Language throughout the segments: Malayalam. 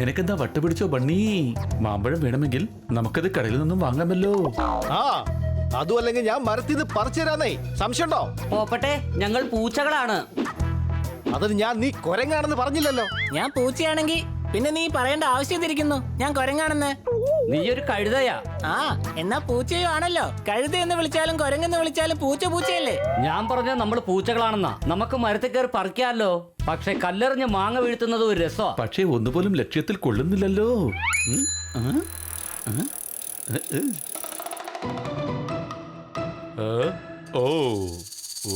നിനക്കെന്താ വട്ടുപിടിച്ചോ ബണ്ണി? മാമ്പഴം വേണമെങ്കിൽ നമുക്കത് കടയിൽ നിന്നും വാങ്ങാമല്ലോ. ആ അതും അല്ലെങ്കിൽ ഞാൻ മരത്തിൽ നിന്ന് പറിച്ചു തരാന്നേ. സംശയമുണ്ടോ? പോപ്പട്ടെ, ഞങ്ങൾ പൂച്ചകളാണ്. അതിന് ഞാൻ നീ കൊരങ്ങാണെന്ന് പറഞ്ഞില്ലല്ലോ. ഞാൻ പൂച്ചയാണെങ്കിൽ പിന്നെ നീ പറയേണ്ട ആവശ്യം തിരിക്കുന്നു ഞാൻ കൊരങ്ങാണെന്ന്. നീ ഒരു കഴുതയാ. ആ എന്നാ പൂച്ചയും ആണല്ലോ. കഴുത എന്ന് വിളിച്ചാലും കൊരങ്ങെന്ന് വിളിച്ചാലും പൂച്ച പൂച്ചയല്ലേ. ഞാൻ പറഞ്ഞ നമ്മൾ പൂച്ചകളാണെന്നാ. നമുക്ക് മരത്തിൽ കയറി പറിക്കാമല്ലോ. പക്ഷെ കല്ലെറിഞ്ഞ് മാങ്ങ വീഴ്ത്തുന്നത് ഒരു രസമാ. പക്ഷേ ഒന്നുപോലും ലക്ഷ്യത്തിൽ കൊള്ളുന്നില്ലല്ലോ. ഓ ഓ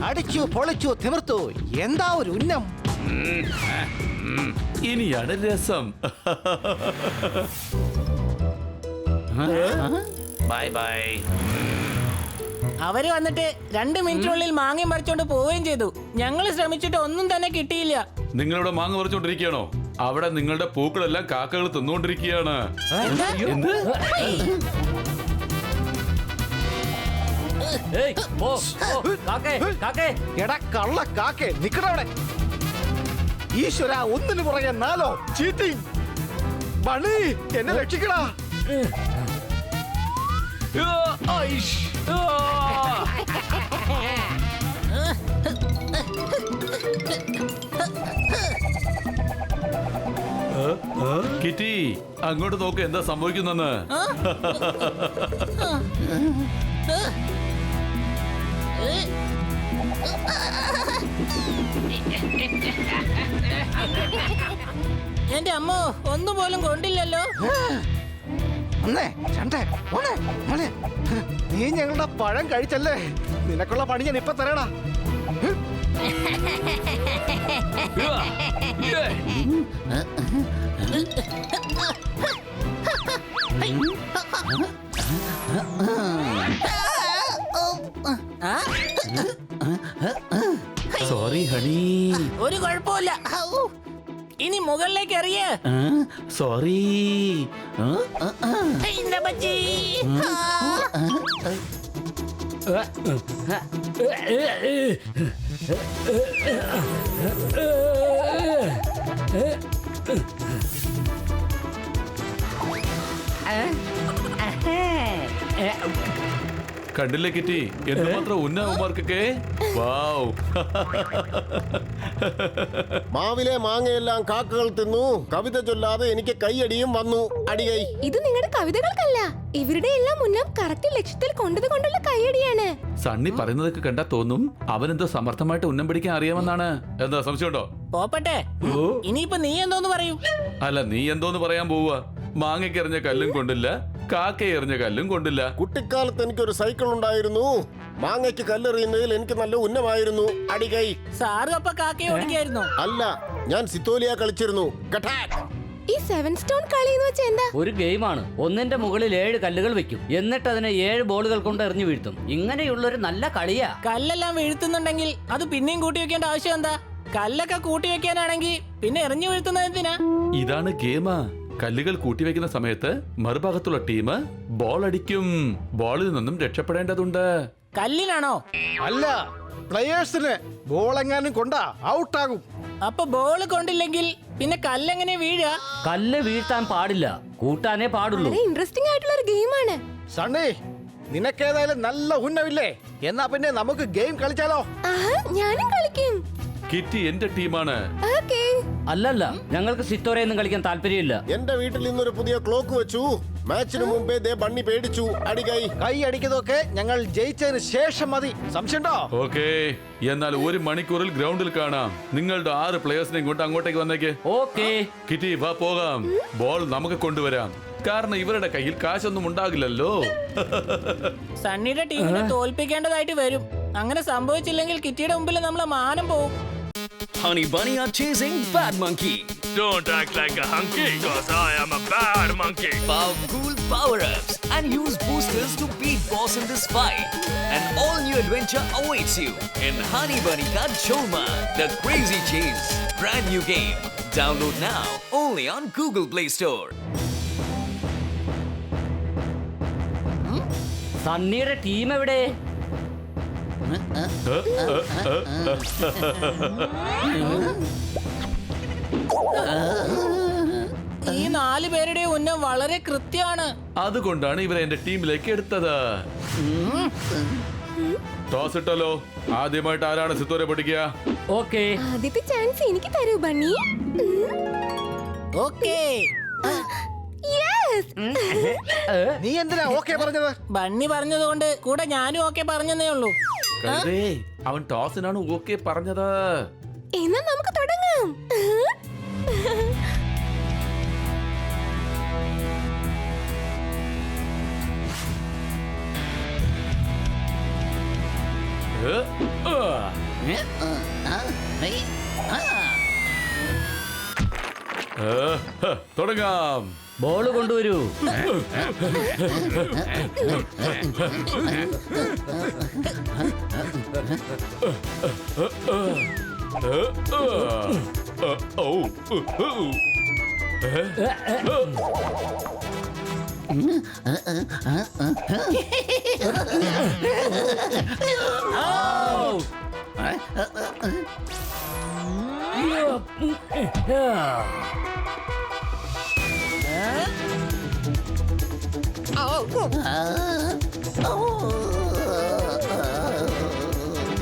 അടിച്ചു പൊളിച്ചു തിമിർത്തു. എന്താ ഒരു ഉന്നം. ഇനിയാണ് രസം. Bye bye. അവര് വന്നിട്ട് 2 മിനിറ്റിനുള്ളിൽ മാങ്ങയും പറിച്ചോണ്ട് പോവുകയും ചെയ്തു. ഞങ്ങൾ ശ്രമിച്ചിട്ട് ഒന്നും തന്നെ കിട്ടിയില്ല. നിങ്ങളിവിടെ മാങ്ങ പറിച്ചോണ്ടിരിക്കുകയാണോ? അവിടെ നിങ്ങളുടെ പൂക്കളെല്ലാം കാക്കകൾ തിന്നുകൊണ്ടിരിക്കുകയാണ്. എന്ത്? ഏയ്, പോ, പോ. കാക്കേ, കാക്കേ. എടാ കള്ള കാക്കേ, നിക്കടവിടെ. ഈശ്വര, ഒന്നിനു പുറകെ 4 ചീറ്റിംഗ്. ബണി എന്നെ രക്ഷിക്കടാ. കിറ്റി, അങ്ങോട്ട് നോക്ക് എന്താ സംഭവിക്കുന്നെന്ന്. എന്റെ അമ്മോ, ഒന്നുപോലും കൊണ്ടില്ലല്ലോ. ഒന്നേ രണ്ടേ മൂന്ന് നാല്. നീ ഞങ്ങളുടെ പഴം കഴിച്ചല്ലേ? നിനക്കുള്ള പണി ഞാൻ ഇപ്പൊ തരാടാ. Sorry honey. ഒരു കുഴപ്പമില്ല. ഇനി മുകളിലേക്ക് എറിയ. സോറി. കണ്ടില്ലേ കിറ്റി, എന്തുമാത്രം ഉന്നതമാർക്കൊക്കെ. വാവ്. മാവിലെ മാങ്ങയെല്ലാം കാക്കകൾ തിന്നു. കവിത ചൊല്ലാതെ എനിക്ക് കൈയടിയും വന്നു. അടികൈ. ഇത് നിങ്ങളുടെ കവിതകൾക്കല്ല, ഇവരുടെ എല്ലാം മുന്നം കറക്റ്റ് ലക്ഷ്യത്തിൽ കൊണ്ടതുകൊണ്ടുള്ള കൈയടിയാണ്. സണ്ണി പറയുന്നതൊക്കെ കണ്ടാ തോന്നും അവനെന്തോ സമർത്ഥമായിട്ട് ഉന്നം പിടിക്കാൻ അറിയാമെന്നാണ്. എന്താ സംശയമുണ്ടോ? പോപ്പട്ടെ, ഇനിയിപ്പൊ നീ എന്തോന്ന് പറയൂ? അല്ല, നീ എന്തോന്ന് പറയാൻ പോവുക? മാങ്ങയ്ക്ക് എറിഞ്ഞ കല്ലും കൊണ്ടില്ല, കാക്ക എറിഞ്ഞ കല്ലും കൊണ്ടില്ല. കുട്ടിക്കാലത്ത് എനിക്കൊരു സൈക്കിൾ ഉണ്ടായിരുന്നു. മാങ്ങയ്ക്ക് കല്ലെറിയുന്നതിൽ എനിക്ക് നല്ല ഉന്നമായിരുന്നു. അടികൈ. സാറ് അപ്പൊ കാക്കയെ ഓടിക്കായിരുന്നു? അല്ല, ഞാൻ സിത്തോലിയ കളിച്ചിരുന്നു. ഈ 7 സ്റ്റോൺ കളി എന്ന് വെച്ചാ എന്താ? ഒരു ഗെയിമാണ്. ഒന്നിന്റെ മുകളിൽ 7 കല്ലുകൾ വെക്കും. എന്നിട്ട് അതിനെ 7 ബോളുകൾ കൊണ്ട് എറിഞ്ഞു വീഴ്ത്തും. ഇങ്ങനെയുള്ളൊരു നല്ല കളിയാ. കല്ലെല്ലാം വീഴ്ത്തുന്നുണ്ടെങ്കിൽ അത് പിന്നെയും കൂട്ടി വെക്കേണ്ട ആവശ്യം എന്താ? കല്ലൊക്കെ കൂട്ടി വെക്കാനാണെങ്കിൽ പിന്നെ എറിഞ്ഞു വീഴ്ത്തുന്നത് എന്തിനാ? ഇതാണ് ഗെയിമാ. കല്ലുകൾ കൂട്ടിവെക്കുന്ന സമയത്ത് മറുഭാഗത്തുള്ള ടീം ബോൾ അടിക്കും. ബോളിൽ നിന്നും രക്ഷപ്പെടേണ്ടതുണ്ട്. കല്ലിനാണോ? അല്ല, പ്ലെയേഴ്സിന്. ബോളെങ്ങാനും കൊണ്ടാ ഔട്ടാകും. അപ്പൊ ബോള് കൊണ്ടില്ലെങ്കിൽ പിന്നെ കല്ലെങ്ങനെ വീഴുക? കല്ല് വീഴ്ത്താൻ പാടില്ല, കൂട്ടാനേ പാടുള്ളൂ. വളരെ ഇൻട്രസ്റ്റിംഗ് ആയിട്ടുള്ള ഒരു ഗെയിമാണ്. സണ്ണി, നിനക്കേതായാലും നല്ല ഉന്നമില്ലേ? എന്നാ പിന്നെ നമുക്ക് ഗെയിം കളിച്ചാലോ? ആഹാ, ഞാനും കളിക്കും. കിറ്റി എന്റെ ടീമാണ്. ഓക്കേ. അല്ലല്ല, ഞങ്ങൾക്ക് സിത്തോരയൊന്നും കളിക്കാൻ താല്പര്യമില്ല. എന്റെ വീട്ടിൽ ഇന്നൊരു പുതിയ ക്ലോക്ക് വെച്ചു. മാച്ചിന് മുമ്പേ ദേ ബണ്ണി പേടിച്ചു. അടികൈ. കൈ അടിക്കുന്നതൊക്കെ ഞങ്ങൾ ജയിച്ചതിന് ശേഷം മതി. സംശയമുണ്ടോ? ഓക്കേ, എന്നാൽ 1 മണിക്കൂറിൽ ഗ്രൗണ്ടിൽ കാണാം. നിങ്ങളുടെ 6 പ്ലേയേഴ്സിനെയും കൊണ്ട് അങ്ങോട്ടേക്ക് വന്നേക്ക്. ഓക്കേ കിറ്റി, വാ പോകാം. ബോൾ നമുക്ക് കൊണ്ടുവരാം. കാരണം ഇവരുടെ കയ്യിൽ കാശൊന്നും ഉണ്ടാകില്ലല്ലോ. സണ്ണിയുടെ ടീമിനെ തോൽപ്പിക്കേണ്ടതായിട്ട് വരും. അങ്ങനെ സംഭവിച്ചില്ലെങ്കിൽ കിറ്റിയുടെ മുമ്പിൽ നമ്മളെ മാനം പോവും. Honey Bunny are chasing Bad Monkey. Don't act like a hunky, cause I am a bad monkey. Power cool power-ups and use boosters to beat boss in this fight. An all-new adventure awaits you in Honey Bunny Ka Choma, The Crazy Chase. Brand new game. Download now only on Google Play Store. സണ്ണിയുടെ ടീം എവിടെ? ഈ 4 പേരുടെ ഉന്നം വളരെ കൃത്യമാണ്. അതുകൊണ്ടാണ് ഇവരെ എന്റെ ടീമിലേക്ക് എടുത്തത്. ടോസ് ഇട്ടല്ലോ. ആദ്യമായിട്ട് ആരാണ് സിത്തോരെ പൊട്ടിക്കുക? ഓക്കെ. ആദ്യത്തെ ചാൻസ് എനിക്ക് തരൂ ബണ്ണി. ഓക്കേ. യെസ്. നീ എന്തിനാ ഓക്കെ പറഞ്ഞത്? ബണ്ണി പറഞ്ഞതുകൊണ്ട് കൂടെ ഞാനും ഓക്കെ പറഞ്ഞതേ ഉള്ളൂ. കഴുതേ, അവൻ ടോസിനാണ് ഓക്കെ പറഞ്ഞത്. എന്നാ നമുക്ക് തുടങ്ങാം. തുടങ്ങാം. ബോൾ കൊണ്ടുവരൂ.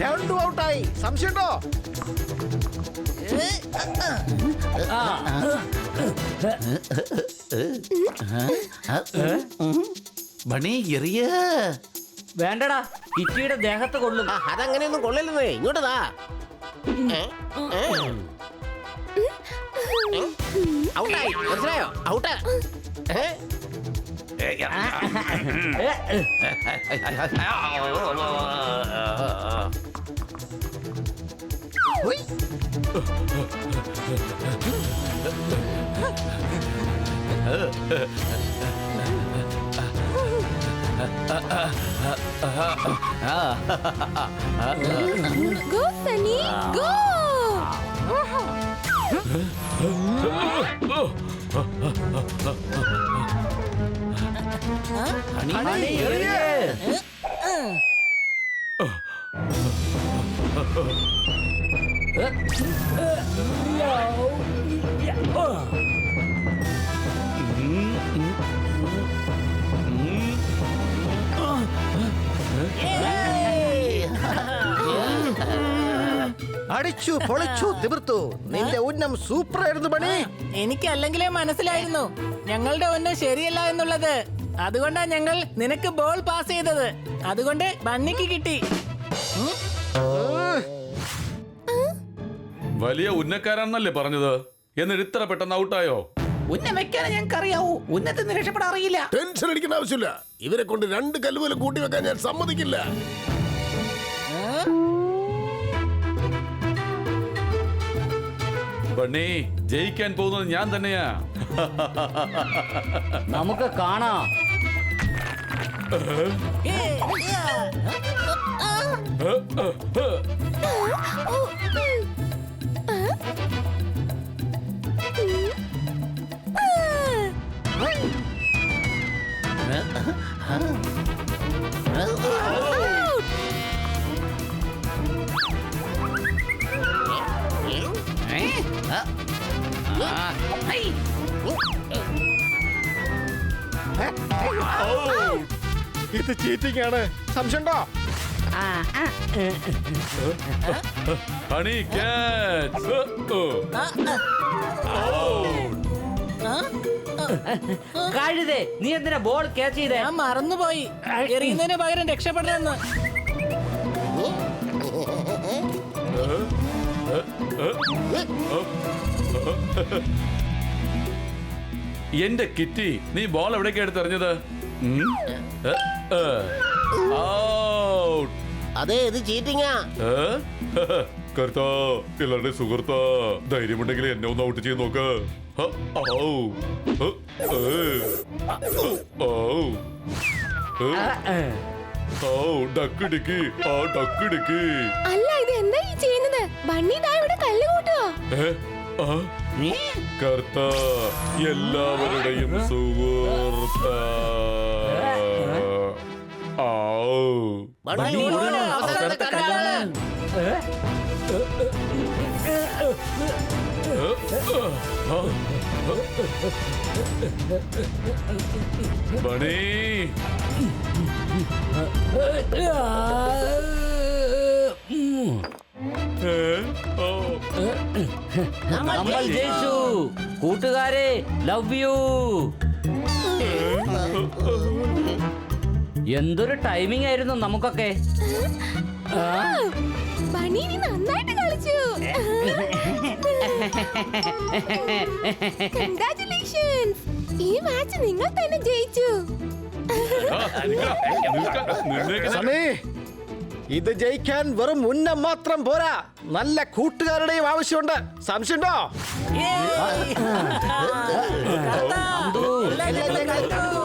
രണ്ടും ഔട്ടായി. സംശയമുണ്ടോ? ബണി എറിയ. വേണ്ടടാ, കിറ്റിയുടെ ദേഹത്ത് കൊള്ളും. അതങ്ങനെയൊന്നും കൊള്ളരുതേ. ഇങ്ങോട്ടതാ. ഔട്ടായി. മനസ്സിലായോ? Out. Go Sunny, go. Honey, എറിയ്. അടിച്ചു പൊളിച്ചു തിമിർത്തു. നിന്റെ ഉന്നം സൂപ്പർ ആയിരുന്നു ബണി. എനിക്ക് അല്ലെങ്കിലേ മനസ്സിലായിരുന്നു ഞങ്ങളുടെ ഉന്നം ശരിയല്ല എന്നുള്ളത്. അതുകൊണ്ടാ ഞങ്ങൾ നിനക്ക് ബോൾ പാസ് ചെയ്തത്. അതുകൊണ്ട് ബണ്ണിക്ക് കിട്ടി. വലിയ ഉന്നക്കാരാണെന്നല്ലേ പറഞ്ഞത്? എന്നിട്ട് ഇത്ര പെട്ടെന്ന് ഔട്ടായോ? ഉന്നം വെക്കാനേ ഞങ്ങൾക്ക് അറിയാവൂ. ഉന്നത്തിൽ നിന്ന് രക്ഷപ്പെടാൻ അറിയില്ല. ടെൻഷൻ അടിക്കേണ്ട ആവശ്യമില്ല. ഇവരെ കൊണ്ട് 2 കല്ലുപോലും കൂട്ടി വെക്കാൻ ഞാൻ സമ്മതിക്കില്ല. ബണ്ണി, ജയിക്കാൻ പോകുന്നത് ഞാൻ തന്നെയാ. നമുക്ക് കാണാം. ഇത് ചീറ്റിംഗ് ആണ്. സംശയമുണ്ടോ? Honey catch. കഴുതേ, നീ എന്തിനാ ബോൾ ക്യാച്ച് ചെയ്തേ? ഞാൻ മറന്നുപോയി എറിയുന്നതിന് പകരം രക്ഷപ്പെടണമെന്ന്. എന്റെ കിറ്റി, നീ ബോൾ എവിടേക്ക് എടുത്തെറിഞ്ഞത്? അതെ, ഇത് ചീറ്റിങ്ങാ. കർത്താ, എല്ലാവരുടെ സുഹൃത്താ, ധൈര്യമുണ്ടെങ്കിൽ എന്നെ ഒന്ന് ഔട്ട് ചെയ്ത് നോക്ക്. ഡക്കിടിക്ക്, ആ ഡക്കിടിക്ക്. അല്ല, ഇത് എന്താ ഈ ചെയ്യുന്നത്? ബണ്ണി ദാ ഇവിടെ കല്ല് കൂട്ടുവോ? കർത്താ, എല്ലാവരുടെയും സുഹൃത്താ. അവസാനത്തെ കല്ലാണ്. ബണി നമ്മൾ ജയിച്ചു കൂട്ടുകാരെ, ലവ് യു. എന്തൊരു ടൈമിംഗ് ആയിരുന്നു നമുക്കൊക്കെ. ബണ്ണി നീ നന്നായിട്ട് കളിച്ചു. Congratulations. ഈ മാച്ച് നിങ്ങൾ തന്നെ ജയിച്ചു. സണ്ണി, ഇത് ജയിക്കാൻ വെറും ഉന്നം മാത്രം പോരാ, നല്ല കൂട്ടുകാരുടെയും ആവശ്യമുണ്ട്. സംശയമുണ്ടോ? ഏയ്. കർത്താ, അന്തോ. എല്ലാം ഞങ്ങൾ കണ്ടു.